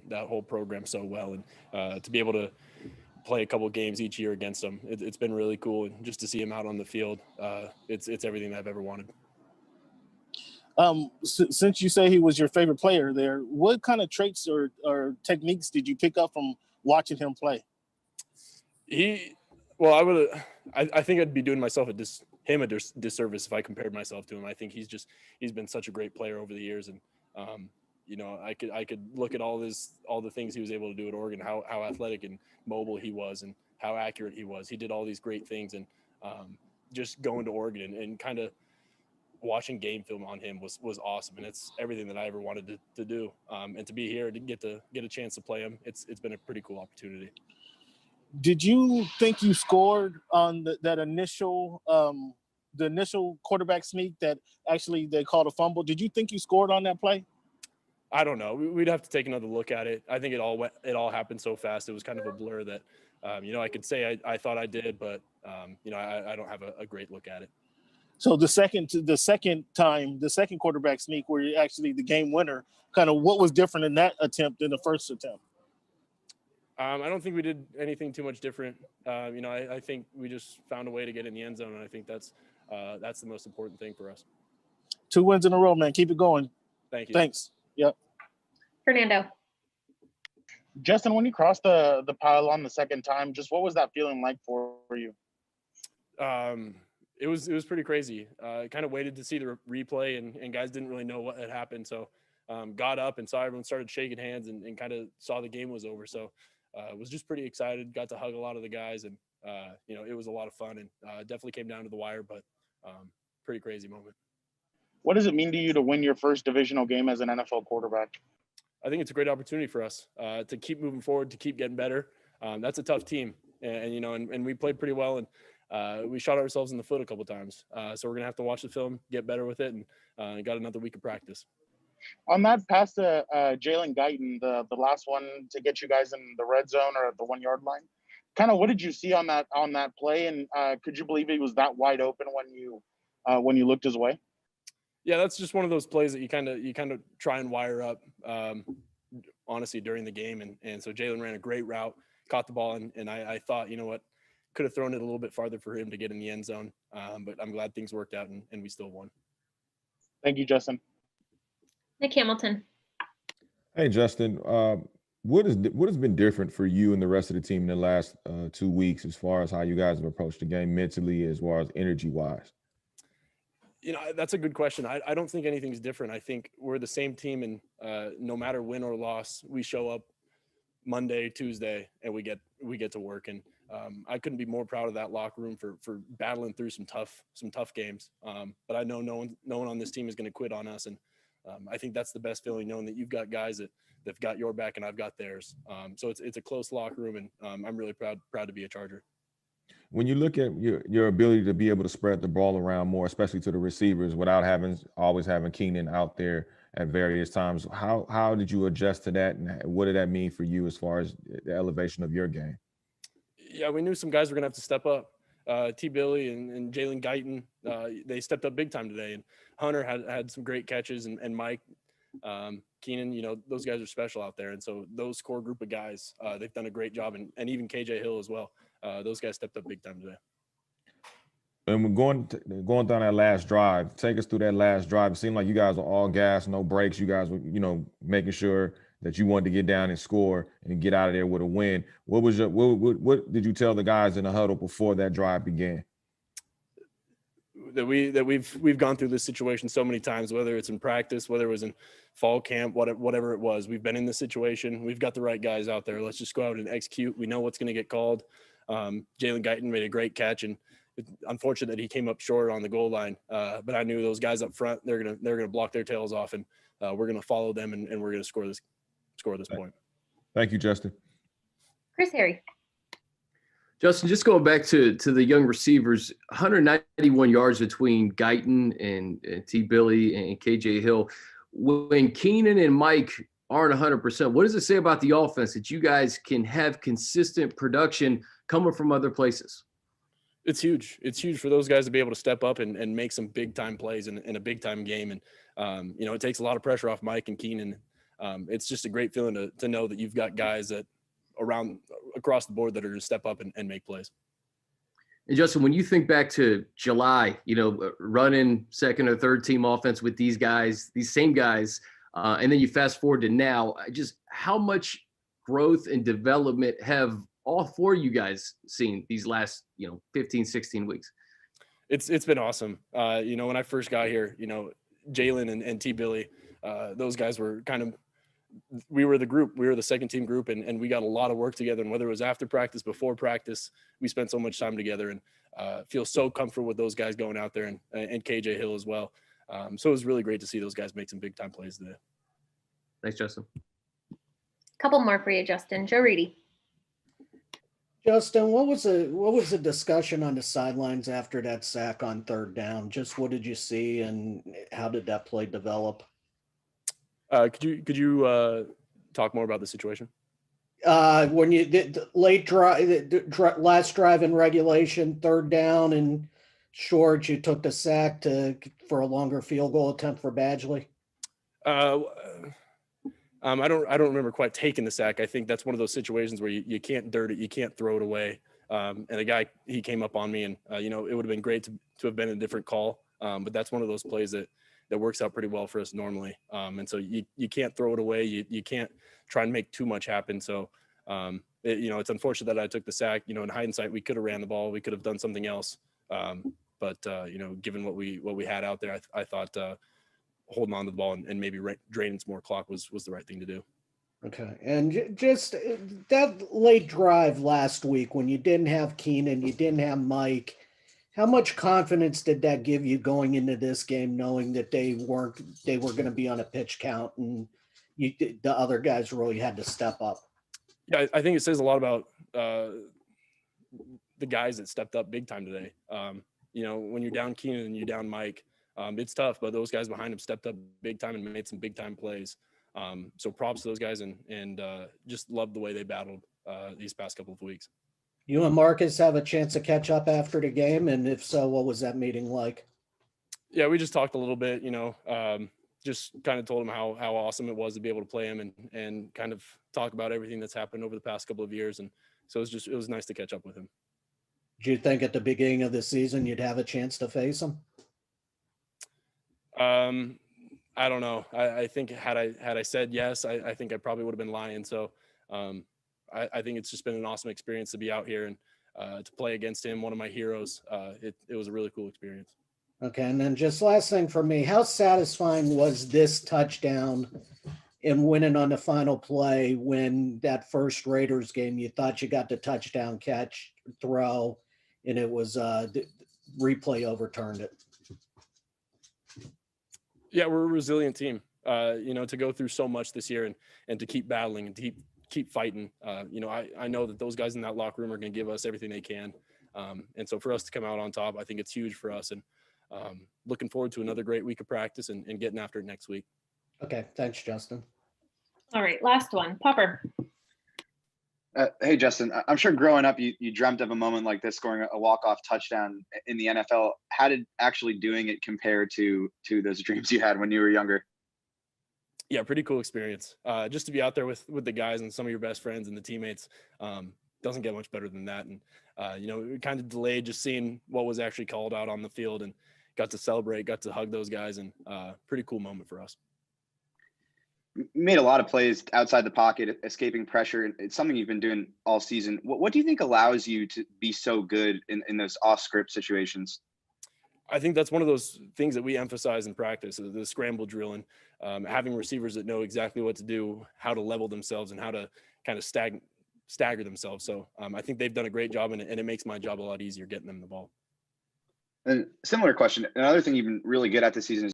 that whole program so well, and to be able to play a couple of games each year against him, it's been really cool. And just to see him out on the field, it's everything that I've ever wanted. Since you say he was your favorite player there, what kind of traits or techniques did you pick up from watching him play? I think I'd be doing myself a disservice if I compared myself to him. I think he's been such a great player over the years, and I could look at all the things he was able to do at Oregon, how athletic and mobile he was, and how accurate he was. He did all these great things, and just going to Oregon and kind of watching game film on him was awesome, and it's everything that I ever wanted to do. And to be here to get a chance to play him, it's been a pretty cool opportunity. Did you think you scored on that initial the initial quarterback sneak that actually they called a fumble? Did you think you scored on that play? I don't know. We'd have to take another look at it. I think it all happened so fast. It was kind of a blur that I could say I thought I did, but I don't have a great look at it. So the second quarterback sneak, where you're actually the game winner, kind of what was different in that attempt than the first attempt? I don't think we did anything too much different. I think we just found a way to get in the end zone, and I think that's the most important thing for us. 2 wins in a row, man. Keep it going. Thank you. Thanks. Yep. Fernando. Justin, when you crossed the pylon the second time, just what was that feeling like for you? It was pretty crazy. Kind of waited to see the replay, and guys didn't really know what had happened. So got up and saw everyone started shaking hands and kind of saw the game was over. So was just pretty excited. Got to hug a lot of the guys, and it was a lot of fun, and definitely came down to the wire, but pretty crazy moment. What does it mean to you to win your first divisional game as an NFL quarterback? I think it's a great opportunity for us to keep moving forward, to keep getting better. That's a tough team, and we played pretty well, and we shot ourselves in the foot a couple times. So we're gonna have to watch the film, get better with it, and got another week of practice. On that pass to Jalen Guyton, the last one to get you guys in the red zone or at the 1 yard line, kind of what did you see on that play, and could you believe he was that wide open when you looked his way? Yeah, that's just one of those plays that you kind of try and wire up, honestly, during the game. And so Jalen ran a great route, caught the ball, and I thought, could have thrown it a little bit farther for him to get in the end zone. But I'm glad things worked out and we still won. Thank you, Justin. Nick Hamilton. Hey, Justin. What has been different for you and the rest of the team in the last 2 weeks as far as how you guys have approached the game mentally as well as energy-wise? That's a good question. I don't think anything's different. I think we're the same team, and no matter win or loss, we show up Monday, Tuesday, and we get to work. And I couldn't be more proud of that locker room for battling through some tough games. But I know no one on this team is going to quit on us, and I think that's the best feeling, knowing that you've got guys that've got your back and I've got theirs. So it's a close locker room, and I'm really proud to be a Charger. When you look at your ability to be able to spread the ball around more, especially to the receivers, without always having Keenan out there at various times, how did you adjust to that, and what did that mean for you as far as the elevation of your game? Yeah, we knew some guys were going to have to step up. T. Billy and Jalen Guyton, they stepped up big time today, and Hunter had some great catches, and Mike, Keenan, those guys are special out there. And so those core group of guys, they've done a great job, and even KJ Hill as well. Those guys stepped up big time today. And we're going down that last drive. Take us through that last drive. It seemed like you guys were all gas, no breaks. You guys were, making sure that you wanted to get down and score and get out of there with a win. What did you tell the guys in the huddle before that drive began? That we've gone through this situation so many times, whether it's in practice, whether it was in fall camp, whatever it was. We've been in this situation. We've got the right guys out there. Let's just go out and execute. We know what's going to get called. Jalen Guyton made a great catch, and it's unfortunate that he came up short on the goal line. But I knew those guys up front, they're gonna block their tails off, and we're gonna follow them, and we're gonna score this point. Thank you, Justin. Chris Harry. Justin, just going back to the young receivers, 191 yards between Guyton and T. Billy and KJ Hill. When Keenan and Mike aren't 100%, what does it say about the offense that you guys can have consistent production coming from other places? It's huge. It's huge for those guys to be able to step up and make some big time plays in a big time game. And, it takes a lot of pressure off Mike and Keenan. it's just a great feeling to know that you've got guys that across the board that are going to step up and make plays. And Justin, when you think back to July, running second or third team offense with these guys, these same guys, and then you fast forward to now, just how much growth and development have all four of you guys seen these last, 15, 16 weeks? It's been awesome. When I first got here, Jalen and T Billy, those guys were we were the group, we were the second team group, and we got a lot of work together. And whether it was after practice, before practice, we spent so much time together, and feel so comfortable with those guys going out there, and KJ Hill as well. So it was really great to see those guys make some big time plays today. Thanks, Justin. Couple more for you, Justin. Joe Reedy. Justin, what was the discussion on the sidelines after that sack on third down? Just what did you see, and how did that play develop? Could you talk more about the situation? When you did the late drive, last drive in regulation, third down and short, you took the sack for a longer field goal attempt for Badgley. I don't remember quite taking the sack. I think that's one of those situations where you can't dirt it, you can't throw it away. And a guy, he came up on me, and it would have been great to have been a different call. But that's one of those plays that works out pretty well for us normally. And so you can't throw it away. You can't try and make too much happen. So, it's unfortunate that I took the sack. In hindsight, we could have ran the ball. We could have done something else. But given what we had out there, I thought holding on to the ball and maybe draining some more clock was the right thing to do. Okay. And just that late drive last week when you didn't have Keenan, you didn't have Mike, how much confidence did that give you going into this game, knowing that they were going to be on a pitch count and the other guys really had to step up? Yeah, I think it says a lot about the guys that stepped up big time today. When you're down Keenan and you're down Mike, it's tough, but those guys behind him stepped up big time and made some big time plays. So props to those guys, and just love the way they battled these past couple of weeks. You and Marcus have a chance to catch up after the game, and if so, what was that meeting like? Yeah, we just talked a little bit, just kind of told him how awesome it was to be able to play him and kind of talk about everything that's happened over the past couple of years. And so it was nice to catch up with him. Did you think at the beginning of the season you'd have a chance to face him? I don't know. I think had I said yes, I think I probably would have been lying. So I think it's just been an awesome experience to be out here and to play against him, one of my heroes. It was a really cool experience. Okay, and then just last thing for me, how satisfying was this touchdown in winning on the final play when that first Raiders game, you thought you got the touchdown catch, throw, and it was the replay overturned it? Yeah, we're a resilient team, to go through so much this year and to keep battling and to keep fighting. I know that those guys in that locker room are going to give us everything they can. And so for us to come out on top, I think it's huge for us, and looking forward to another great week of practice and getting after it next week. Okay. Thanks, Justin. All right, last one. Popper. Hey, Justin, I'm sure growing up, you dreamt of a moment like this, scoring a walk-off touchdown in the NFL. How did actually doing it compare to those dreams you had when you were younger? Yeah, pretty cool experience. Just to be out there with the guys and some of your best friends and the teammates, doesn't get much better than that. And, we kind of delayed just seeing what was actually called out on the field, and got to celebrate, got to hug those guys, and pretty cool moment for us. Made a lot of plays outside the pocket, escaping pressure. It's something you've been doing all season. What do you think allows you to be so good in those off-script situations? I think that's one of those things that we emphasize in practice, the scramble drill, and having receivers that know exactly what to do, how to level themselves, and how to kind of stagger themselves. So I think they've done a great job, and it makes my job a lot easier getting them the ball. And similar question. Another thing you've been really good at this season is